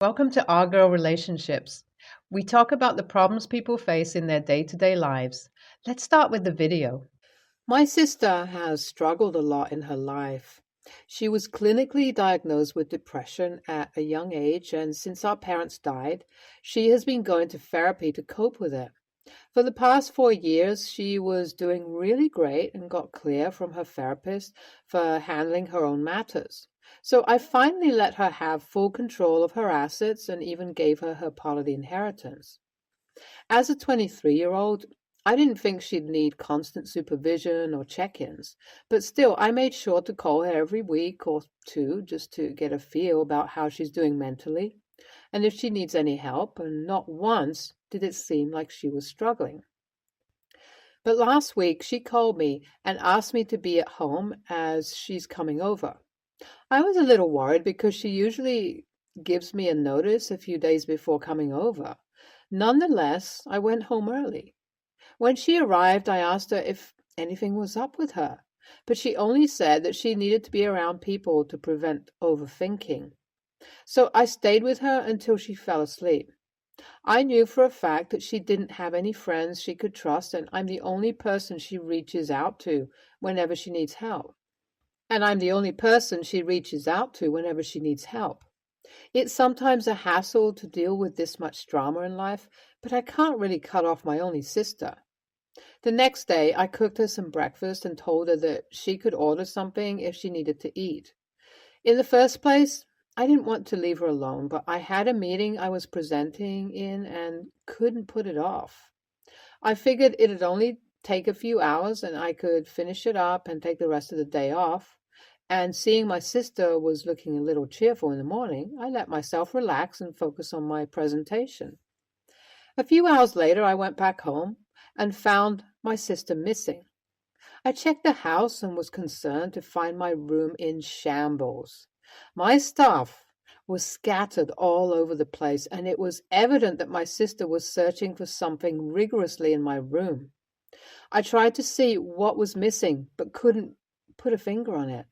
Welcome to Our Girl Relationships. We talk about the problems people face in their day to day lives. Let's start with the video. My sister has struggled a lot in her life. She was clinically diagnosed with depression at a young age, and since our parents died, she has been going to therapy to cope with it. For the past 4 years, she was doing really great and got clear from her therapist for handling her own matters. So I finally let her have full control of her assets and even gave her her part of the inheritance. As a 23-year-old, I didn't think she'd need constant supervision or check ins, but still, I made sure to call her every week or two just to get a feel about how she's doing mentally and if she needs any help, and not once did it seem like she was struggling. But last week, she called me and asked me to be at home as she's coming over. I was a little worried because she usually gives me a notice a few days before coming over. Nonetheless, I went home early. When she arrived, I asked her if anything was up with her, but she only said that she needed to be around people to prevent overthinking. So I stayed with her until she fell asleep. I knew for a fact that she didn't have any friends she could trust, and I'm the only person she reaches out to whenever she needs help. And I'm the only person she reaches out to whenever she needs help. It's sometimes a hassle to deal with this much drama in life, but I can't really cut off my only sister. The next day, I cooked her some breakfast and told her that she could order something if she needed to eat. In the first place, I didn't want to leave her alone, but I had a meeting I was presenting in and couldn't put it off. I figured it'd only take a few hours and I could finish it up and take the rest of the day off. And seeing my sister was looking a little cheerful in the morning, I let myself relax and focus on my presentation. A few hours later, I went back home and found my sister missing. I checked the house and was concerned to find my room in shambles. My stuff was scattered all over the place, and it was evident that my sister was searching for something rigorously in my room. I tried to see what was missing, but couldn't put a finger on it.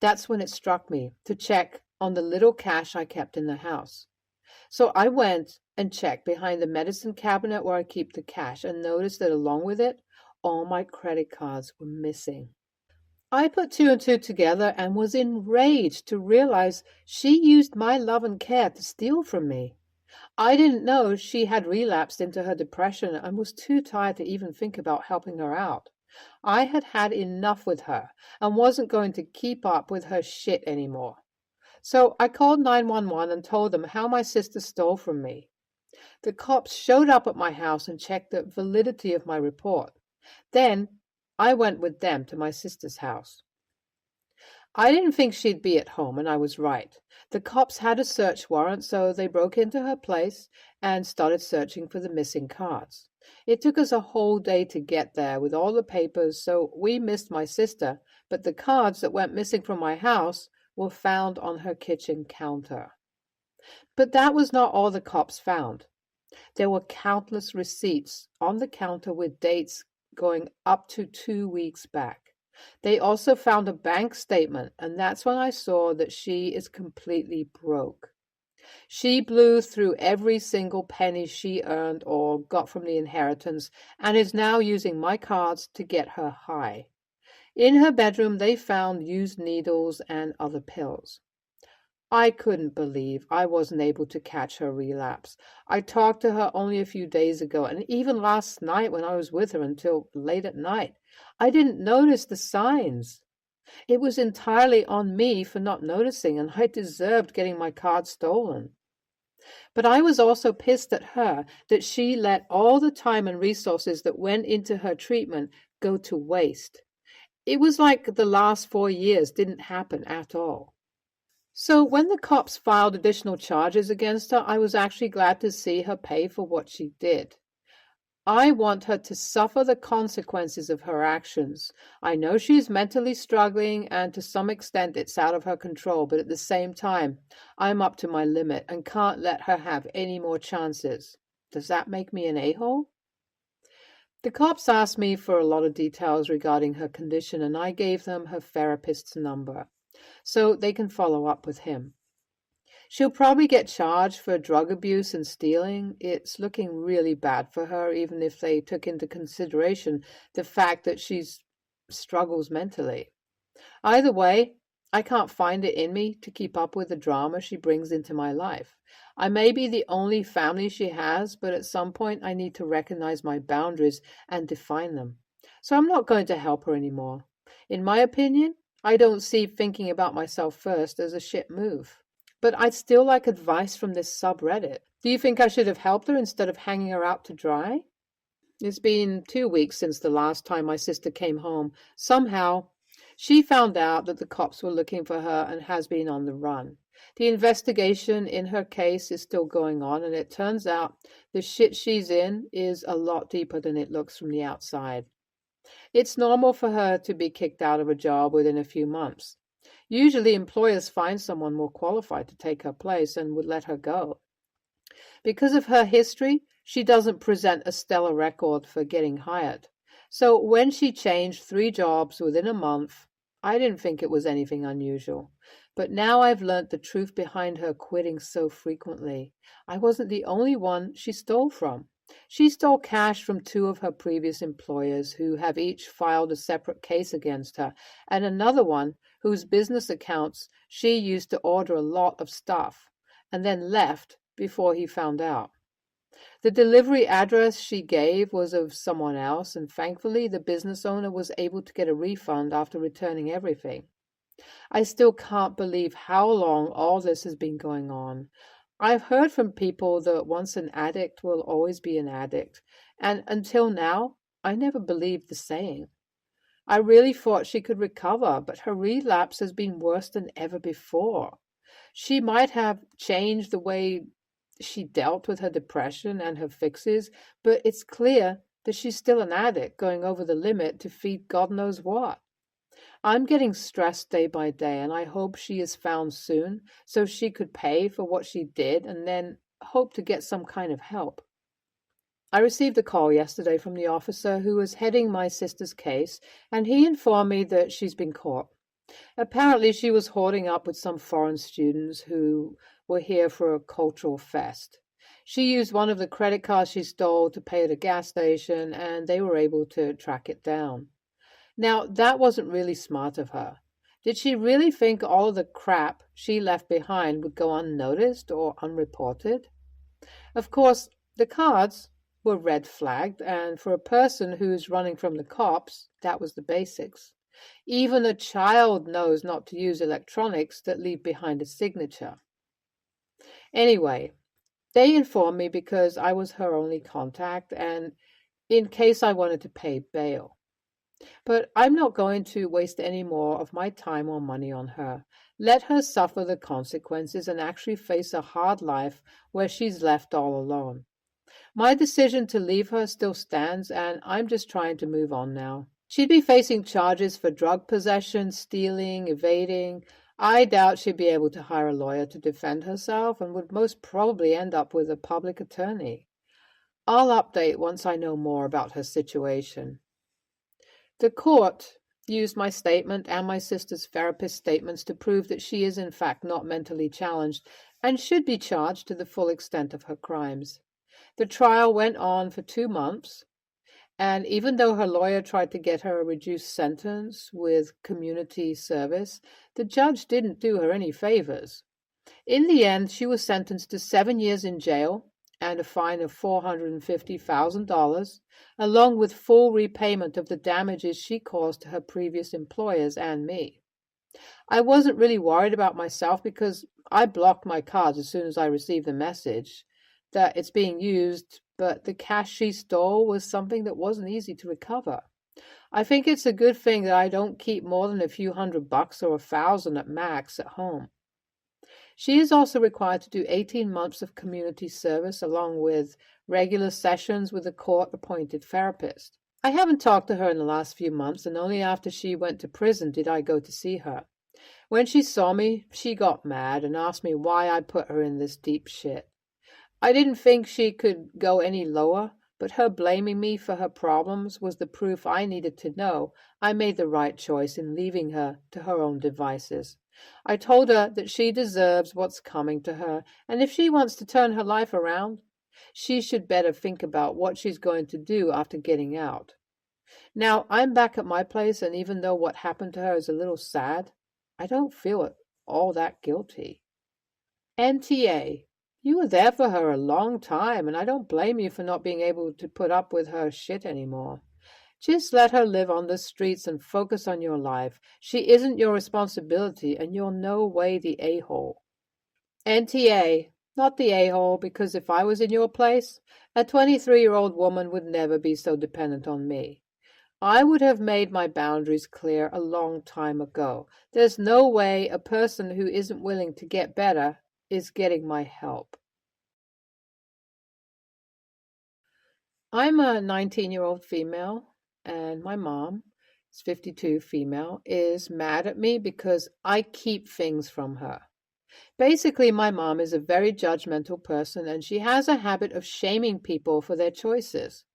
That's when it struck me to check on the little cash I kept in the house. So I went and checked behind the medicine cabinet where I keep the cash and noticed that along with it, all my credit cards were missing. I put two and two together and was enraged to realize she used my love and care to steal from me. I didn't know she had relapsed into her depression and was too tired to even think about helping her out. I had had enough with her and wasn't going to keep up with her shit anymore. So I called 911 and told them how my sister stole from me. The cops showed up at my house and checked the validity of my report. Then I went with them to my sister's house. I didn't think she'd be at home, and I was right. The cops had a search warrant, so they broke into her place and started searching for the missing cards. It took us a whole day to get there with all the papers, so we missed my sister, but the cards that went missing from my house were found on her kitchen counter. But that was not all the cops found. There were countless receipts on the counter with dates going up to 2 weeks back. They also found a bank statement, and that's when I saw that she is completely broke. She blew through every single penny she earned or got from the inheritance and is now using my cards to get her high. In her bedroom, they found used needles and other pills. I couldn't believe I wasn't able to catch her relapse. I talked to her only a few days ago, and even last night when I was with her until late at night, I didn't notice the signs. It was entirely on me for not noticing, and I deserved getting my card stolen. But I was also pissed at her that she let all the time and resources that went into her treatment go to waste. It was like the last 4 years didn't happen at all. So when the cops filed additional charges against her, I was actually glad to see her pay for what she did. I want her to suffer the consequences of her actions. I know she's mentally struggling and to some extent it's out of her control, but at the same time, I'm up to my limit and can't let her have any more chances. Does that make me an a-hole? The cops asked me for a lot of details regarding her condition, and I gave them her therapist's number so they can follow up with him. She'll probably get charged for drug abuse and stealing. It's looking really bad for her, even if they took into consideration the fact that she struggles mentally. Either way, I can't find it in me to keep up with the drama she brings into my life. I may be the only family she has, but at some point I need to recognize my boundaries and define them. So I'm not going to help her anymore. In my opinion, I don't see thinking about myself first as a shit move. But I'd still like advice from this subreddit. Do you think I should have helped her instead of hanging her out to dry? It's been 2 weeks since the last time my sister came home. Somehow, she found out that the cops were looking for her and has been on the run. The investigation in her case is still going on, and it turns out the shit she's in is a lot deeper than it looks from the outside. It's normal for her to be kicked out of a job within a few months. Usually, employers find someone more qualified to take her place and would let her go. Because of her history, she doesn't present a stellar record for getting hired. So when she changed 3 jobs within a month, I didn't think it was anything unusual. But now I've learnt the truth behind her quitting so frequently. I wasn't the only one she stole from. She stole cash from 2 of her previous employers who have each filed a separate case against her, and another one whose business accounts she used to order a lot of stuff and then left before he found out. The delivery address she gave was of someone else, and thankfully the business owner was able to get a refund after returning everything. I still can't believe how long all this has been going on. I've heard from people that once an addict will always be an addict, and until now, I never believed the saying. I really thought she could recover, but her relapse has been worse than ever before. She might have changed the way she dealt with her depression and her fixes, but it's clear that she's still an addict going over the limit to feed God knows what. I'm getting stressed day by day, and I hope she is found soon so she could pay for what she did and then hope to get some kind of help. I received a call yesterday from the officer who was heading my sister's case, and he informed me that she's been caught. Apparently, she was hoarding up with some foreign students who were here for a cultural fest. She used one of the credit cards she stole to pay at a gas station, and they were able to track it down. Now, that wasn't really smart of her. Did she really think all of the crap she left behind would go unnoticed or unreported? Of course, the cards were red flagged, and for a person who's running from the cops, that was the basics. Even a child knows not to use electronics that leave behind a signature. Anyway, they informed me because I was her only contact and in case I wanted to pay bail. But I'm not going to waste any more of my time or money on her. Let her suffer the consequences and actually face a hard life where she's left all alone. My decision to leave her still stands, and I'm just trying to move on now. She'd be facing charges for drug possession, stealing, evading. I doubt she'd be able to hire a lawyer to defend herself and would most probably end up with a public attorney. I'll update once I know more about her situation. The court used my statement and my sister's therapist's statements to prove that she is in fact not mentally challenged and should be charged to the full extent of her crimes. The trial went on for 2 months, and even though her lawyer tried to get her a reduced sentence with community service, the judge didn't do her any favors. In the end, she was sentenced to 7 years in jail and a fine of $450,000, along with full repayment of the damages she caused to her previous employers and me. I wasn't really worried about myself because I blocked my cards as soon as I received the message that it's being used, but the cash she stole was something that wasn't easy to recover. I think it's a good thing that I don't keep more than a few $100 or 1,000 at max at home. She is also required to do 18 months of community service along with regular sessions with a court-appointed therapist. I haven't talked to her in the last few months, and only after she went to prison did I go to see her. When she saw me, she got mad and asked me why I put her in this deep shit. I didn't think she could go any lower, but her blaming me for her problems was the proof I needed to know I made the right choice in leaving her to her own devices. I told her that she deserves what's coming to her, and if she wants to turn her life around, she should better think about what she's going to do after getting out. Now, I'm back at my place, and even though what happened to her is a little sad, I don't feel it all that guilty. NTA, you were there for her a long time, and I don't blame you for not being able to put up with her shit anymore. Just let her live on the streets and focus on your life. She isn't your responsibility, and you're no way the a-hole. NTA, not the a-hole, because if I was in your place, a 23-year-old woman would never be so dependent on me. I would have made my boundaries clear a long time ago. There's no way a person who isn't willing to get better is getting my help. I'm a 19-year-old female, and my mom, is 52, female, is mad at me because I keep things from her. Basically, my mom is a very judgmental person, and she has a habit of shaming people for their choices.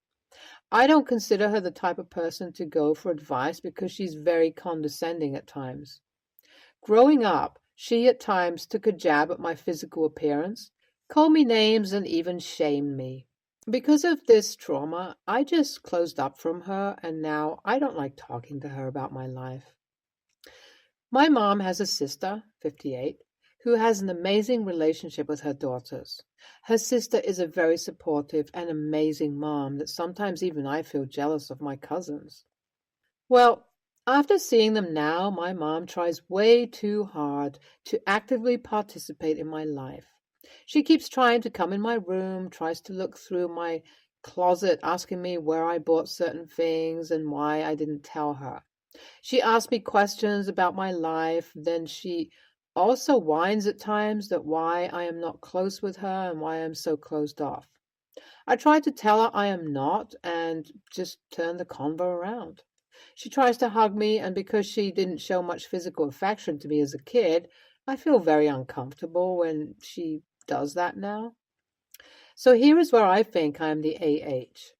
I don't consider her the type of person to go for advice because she's very condescending at times. Growing up, she at times took a jab at my physical appearance, called me names, and even shamed me. Because of this trauma, I just closed up from her, and now I don't like talking to her about my life. My mom has a sister, 58, who has an amazing relationship with her daughters. Her sister is a very supportive and amazing mom that sometimes even I feel jealous of my cousins. Well, after seeing them now, my mom tries way too hard to actively participate in my life. She keeps trying to come in my room, tries to look through my closet, asking me where I bought certain things and why I didn't tell her. She asks me questions about my life, then she also whines at times that why I am not close with her and why I'm so closed off. I try to tell her I am not and just turn the convo around. She tries to hug me, and because she didn't show much physical affection to me as a kid, I feel very uncomfortable when she does that now. So here is where I think I'm the AH.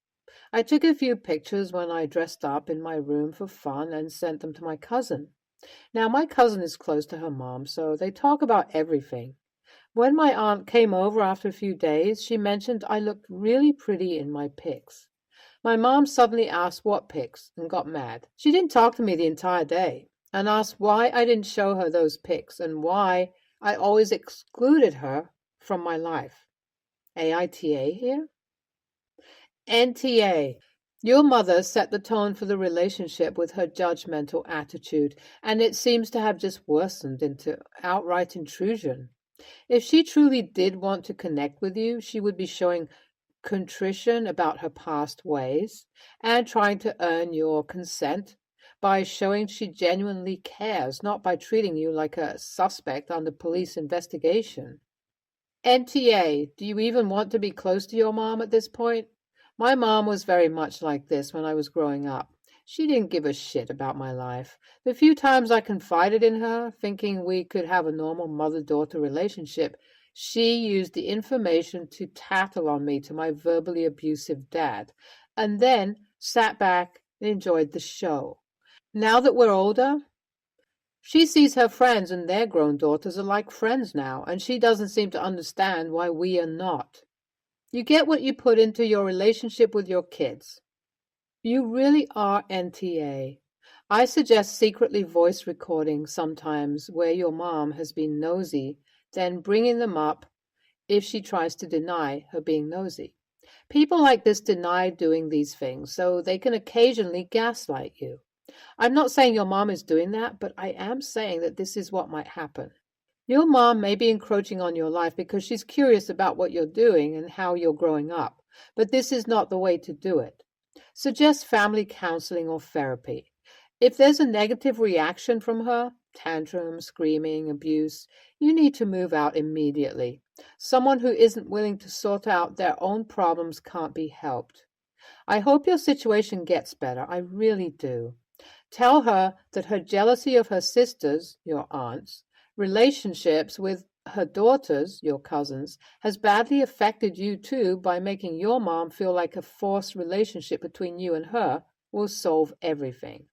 I took a few pictures when I dressed up in my room for fun and sent them to my cousin. Now, my cousin is close to her mom, so they talk about everything. When my aunt came over after a few days, she mentioned I looked really pretty in my pics. My mom suddenly asked what pics and got mad. She didn't talk to me the entire day and asked why I didn't show her those pics and why I always excluded her from my life. AITA here? NTA. Your mother set the tone for the relationship with her judgmental attitude, and it seems to have just worsened into outright intrusion. If she truly did want to connect with you, she would be showing contrition about her past ways and trying to earn your consent by showing she genuinely cares, not by treating you like a suspect under police investigation. NTA, do you even want to be close to your mom at this point? My mom was very much like this when I was growing up. She didn't give a shit about my life. The few times I confided in her, thinking we could have a normal mother-daughter relationship, she used the information to tattle on me to my verbally abusive dad, and then sat back and enjoyed the show. Now that we're older, she sees her friends and their grown daughters are like friends now, and she doesn't seem to understand why we are not. You get what you put into your relationship with your kids. You really are NTA. I suggest secretly voice recording sometimes where your mom has been nosy, then bringing them up if she tries to deny her being nosy. People like this deny doing these things, so they can occasionally gaslight you. I'm not saying your mom is doing that, but I am saying that this is what might happen. Your mom may be encroaching on your life because she's curious about what you're doing and how you're growing up, but this is not the way to do it. Suggest family counseling or therapy. If there's a negative reaction from her, tantrum, screaming, abuse, you need to move out immediately. Someone who isn't willing to sort out their own problems can't be helped. I hope your situation gets better. I really do. Tell her that her jealousy of her sisters, your aunts, relationships with Her daughters, your cousins, has badly affected you too by making your mom feel like a forced relationship between you and her will solve everything.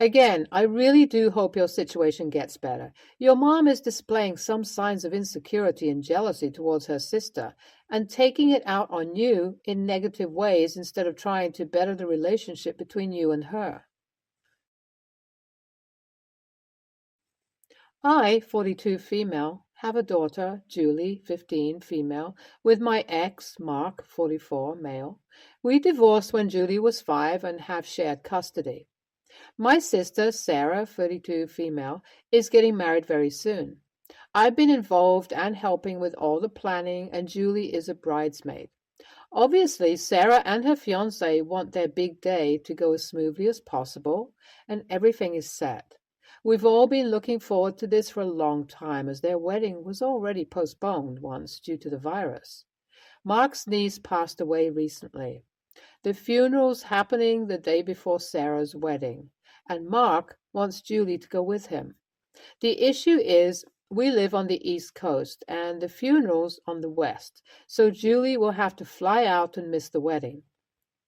Again, I really do hope your situation gets better. Your mom is displaying some signs of insecurity and jealousy towards her sister and taking it out on you in negative ways instead of trying to better the relationship between you and her. I, 42 female, have a daughter, Julie, 15 female, with my ex, Mark, 44 male. We divorced when Julie was 5 and have shared custody. My sister, Sarah, 32 female, is getting married very soon. I've been involved and helping with all the planning, and Julie is a bridesmaid. Obviously, Sarah and her fiance want their big day to go as smoothly as possible, and everything is set. We've all been looking forward to this for a long time, as their wedding was already postponed once due to the virus. Mark's niece passed away recently. The funeral's happening the day before Sarah's wedding, and Mark wants Julie to go with him. The issue is we live on the East Coast and the funeral's on the West, so Julie will have to fly out and miss the wedding.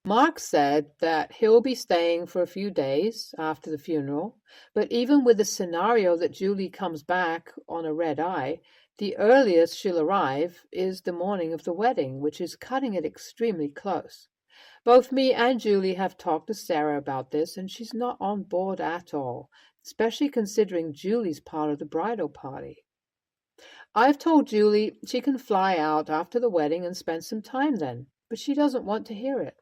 Mark said that he'll be staying for a few days after the funeral, but even with the scenario that Julie comes back on a red eye, the earliest she'll arrive is the morning of the wedding, which is cutting it extremely close. Both me and Julie have talked to Sarah about this, and she's not on board at all, especially considering Julie's part of the bridal party. I've told Julie she can fly out after the wedding and spend some time then, but she doesn't want to hear it.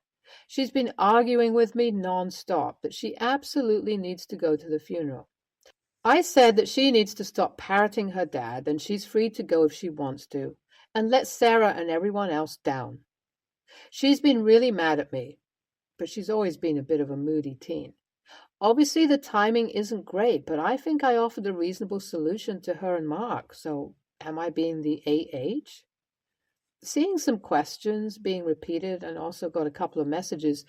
She's been arguing with me non-stop that she absolutely needs to go to the funeral. I said that she needs to stop parroting her dad and she's free to go if she wants to, and let Sarah and everyone else down. She's been really mad at me, but she's always been a bit of a moody teen. Obviously, the timing isn't great, but I think I offered a reasonable solution to her and Mark, so am I being the AH? Seeing some questions being repeated and also got a couple of messages.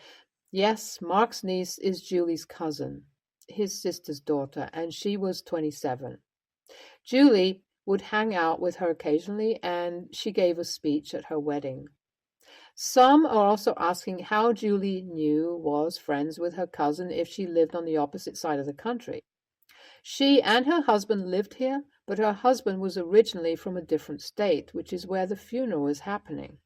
Yes, Mark's niece is Julie's cousin, his sister's daughter, and she was 27. Julie would hang out with her occasionally, and she gave a speech at her wedding. Some are also asking how Julie was friends with her cousin if she lived on the opposite side of the country. She and her husband lived here, but her husband was originally from a different state, which is where the funeral is happening.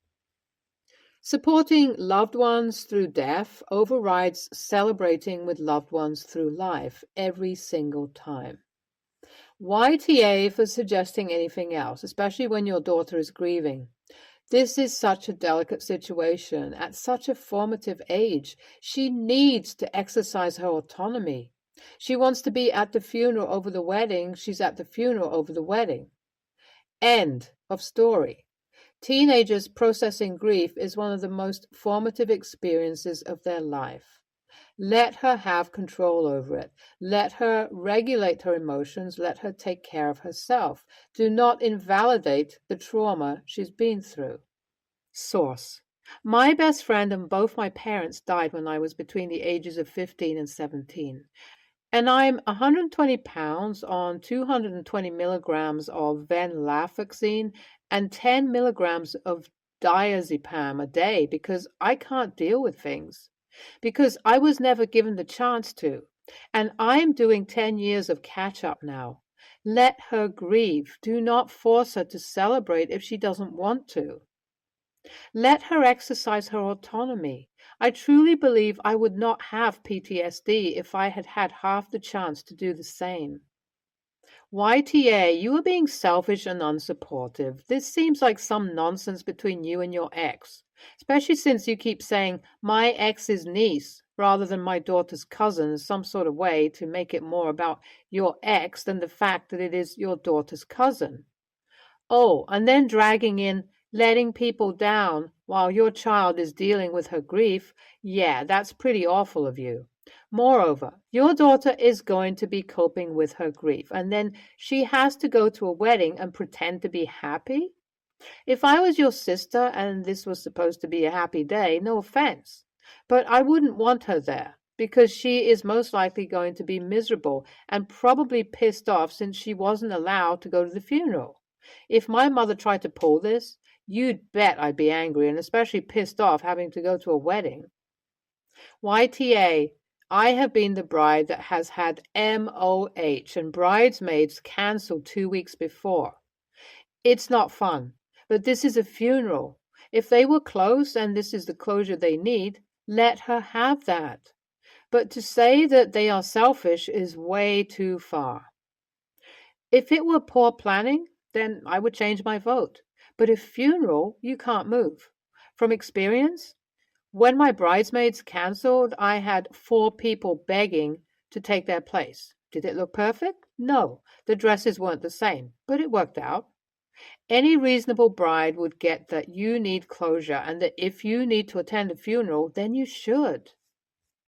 Supporting loved ones through death overrides celebrating with loved ones through life every single time. YTA for suggesting anything else, especially when your daughter is grieving. This is such a delicate situation. At such a formative age, she needs to exercise her autonomy. She wants to be at the funeral over the wedding. She's at the funeral over the wedding. End of story. Teenagers processing grief is one of the most formative experiences of their life. Let her have control over it. Let her regulate her emotions. Let her take care of herself. Do not invalidate the trauma she's been through. Source. My best friend and both my parents died when I was between the ages of 15 and 17. And I'm 120 pounds on 220 milligrams of venlafaxine and 10 milligrams of diazepam a day because I can't deal with things. Because I was never given the chance to. And I'm doing 10 years of catch-up now. Let her grieve. Do not force her to celebrate if she doesn't want to. Let her exercise her autonomy. I truly believe I would not have PTSD if I had had half the chance to do the same. YTA, you are being selfish and unsupportive. This seems like some nonsense between you and your ex, especially since you keep saying my ex's niece rather than my daughter's cousin in some sort of way to make it more about your ex than the fact that it is your daughter's cousin. Oh, and then dragging in letting people down while your child is dealing with her grief. Yeah, that's pretty awful of you. Moreover, your daughter is going to be coping with her grief, and then she has to go to a wedding and pretend to be happy? If I was your sister and this was supposed to be a happy day, no offense, but I wouldn't want her there because she is most likely going to be miserable and probably pissed off since she wasn't allowed to go to the funeral. If my mother tried to pull this, you'd bet I'd be angry and especially pissed off having to go to a wedding. YTA, I have been the bride that has had MOH and bridesmaids cancelled 2 weeks before. It's not fun, but this is a funeral. If they were close and this is the closure they need, let her have that. But to say that they are selfish is way too far. If it were poor planning, then I would change my vote. But a funeral, you can't move. From experience, when my bridesmaids cancelled, I had 4 people begging to take their place. Did it look perfect? No. The dresses weren't the same, but it worked out. Any reasonable bride would get that you need closure and that if you need to attend a funeral, then you should.